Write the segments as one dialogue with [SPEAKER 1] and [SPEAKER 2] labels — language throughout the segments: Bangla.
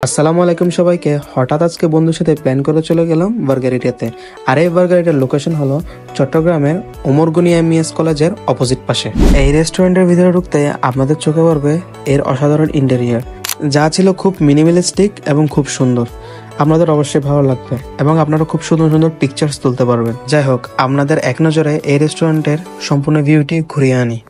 [SPEAKER 1] আসসালামু আলাইকুম সবাইকে। হঠাৎ আজকে বন্ধুর সাথে প্ল্যান করে চলে গেলাম বার্গার এরিয়াতে। আর এই বার্গার এরিয়ার লোকেশন হলো চট্টগ্রামের ওমর গনি এমইএস কলেজের অপোজিট পাশে। এই রেস্টুরেন্টের ভিতরে ঢুকতে আপনাদের চোখে পড়বে এর অসাধারণ ইন্টেরিয়ার, যা ছিল খুব মিনিমালিস্টিক এবং খুব সুন্দর। আপনাদের অবশ্যই ভালো লাগবে এবং আপনারা খুব সুন্দর সুন্দর পিকচার্স তুলতে পারবেন। যাই হোক, আপনাদের এক নজরে এই রেস্টুরেন্টের সম্পূর্ণ ভিউটি ঘুরিয়ে আনি।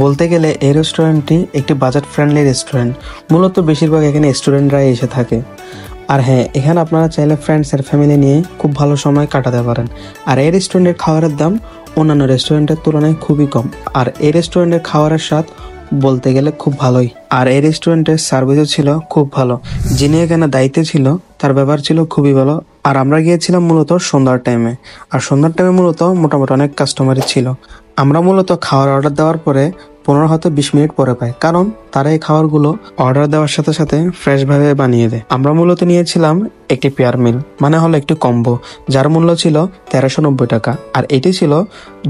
[SPEAKER 1] বলতে গেলে এই রেস্টুরেন্টটি একটি বাজেট ফ্রেন্ডলি রেস্টুরেন্ট। মূলত বেশিরভাগ এখানে স্টুডেন্টরাই এসে থাকে। আর হ্যাঁ, এখানে আপনারা চাইলে ফ্রেন্ডস আর ফ্যামিলি নিয়ে খুব ভালো সময় কাটাতে পারেন। আর এই রেস্টুরেন্টের খাবারের দাম অন্যান্য রেস্টুরেন্টের তুলনায় খুবই কম। আর এই রেস্টুরেন্টের খাবারের স্বাদ বলতে গেলে খুব ভালোই। আর এই রেস্টুরেন্টের সার্ভিসও ছিল খুব ভালো। যিনি এখানে দায়িত্বে ছিল তার ব্যবহার ছিল খুবই ভালো। আর আমরা গিয়েছিলাম মূলত সন্ধ্যার টাইমে। আর সন্ধ্যার টাইমে মূলত মোটামুটি অনেক কাস্টমারই ছিল। আমরা মূলত খাওয়ার অর্ডার দেওয়ার পরে 15 হয়তো 20 মিনিট পরে পাই, কারণ তারা এই খাবারগুলো অর্ডার দেওয়ার সাথে সাথে ফ্রেশ ভাবে বানিয়ে দেয়। আমরা মূলত নিয়েছিলাম একটি পেয়ার মিল, মানে হলো একটি কম্বো, যার মূল্য ছিল 1390 টাকা। আর এটি ছিল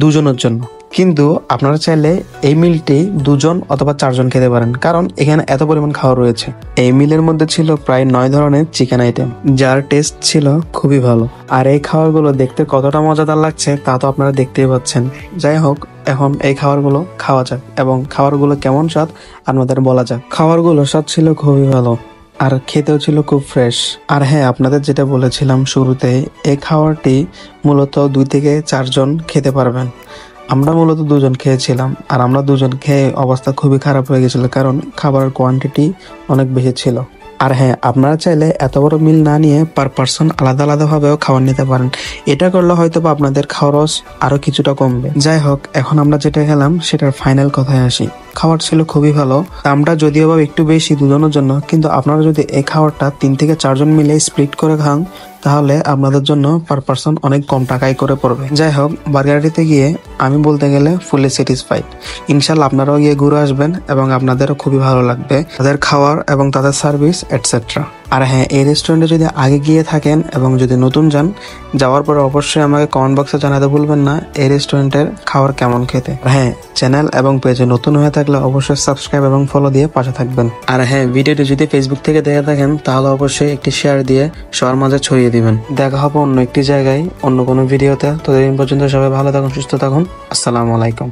[SPEAKER 1] দুজনের জন্য। কিন্তু আপনারা চাইলে এই মিলটি 2 জন অথবা 4 জন খেতে পারেন, কারণ এখানে এত পরিমাণ খাবার রয়েছে। এই মিলের মধ্যে ছিল প্রায় 9 ধরনের চিকেন আইটেম, যার টেস্ট ছিল খুবই ভালো। আর এই খাবারগুলো দেখতে কতটা মজাদার লাগছে তা তো আপনারা দেখতেই পাচ্ছেন। যাই হোক, এখন এই খাবারগুলো খাওয়া যাক এবং খাবারগুলো কেমন স্বাদ আপনাদের বলা যাক। খাবারগুলো স্বাদ ছিল খুবই ভালো আর খেতেও ছিল খুব ফ্রেশ। আর হ্যাঁ, আপনাদের যেটা বলেছিলাম শুরুতে, এই খাবারটি মূলত 2 থেকে 4 জন খেতে পারবেন। আমরা মূলত 2 জন খেয়েছিলাম। আর আমরা 2 জন খেয়ে অবস্থা খুবই খারাপ হয়ে গেছিল, কারণ খাবারের কোয়ান্টিটি অনেক বেশি ছিল। আর হ্যাঁ, আপনারা চাইলে এত বড় মিল না নিয়ে পার পার্সন আলাদা আলাদা ভাবেও খাবার নিতে পারেন। এটা করলে হয়তো বা আপনাদের খরচ আরো কিছুটা কমবে। যাই হোক, এখন আমরা যেটা খেলাম সেটার ফাইনাল কথায় আসি। খাবার ছিল খুবই ভালো। দামটা যদিও বা একটু বেশি দুজনের জন্য, কিন্তু আপনারা যদি এই খাবারটা 3 থেকে 4 জন মিলে স্প্লিট করে খান তাহলে আপনাদের জন্য পার পার্সন অনেক কম টাকায় করে পড়বে। যাই হোক, বার্গারটিতে গিয়ে আমি বলতে গেলে ফুলি স্যাটিসফাইড। ইনশাল্লাহ আপনারাও গিয়ে ঘুরে আসবেন এবং আপনাদেরও খুবই ভালো লাগবে তাদের খাবার এবং তাদের সার্ভিস এটসেট্রা। আর হ্যাঁ, এই রেস্টুরেন্টে যদি আগে গিয়ে থাকেন এবং যদি নতুন যান, যাওয়ার পরে অবশ্যই আমাকে কমেন্ট বক্সে জানাতে ভুলবেন না এই রেস্টুরেন্টের খাবার কেমন খেতে। হ্যাঁ, চ্যানেল এবং পেজে নতুন হয়ে থাকলে অবশ্যই সাবস্ক্রাইব এবং ফলো দিয়ে পাশে থাকবেন। আর হ্যাঁ, ভিডিওটি যদি ফেসবুক থেকে দেখে থাকেন তাহলে অবশ্যই একটি শেয়ার দিয়ে সবার মাঝে ছড়িয়ে দিবেন। দেখা হবে অন্য একটি জায়গায় অন্য কোনো ভিডিওতে। ততদিন পর্যন্ত সবাই ভালো থাকুন, সুস্থ থাকুন। আসসালামু আলাইকুম।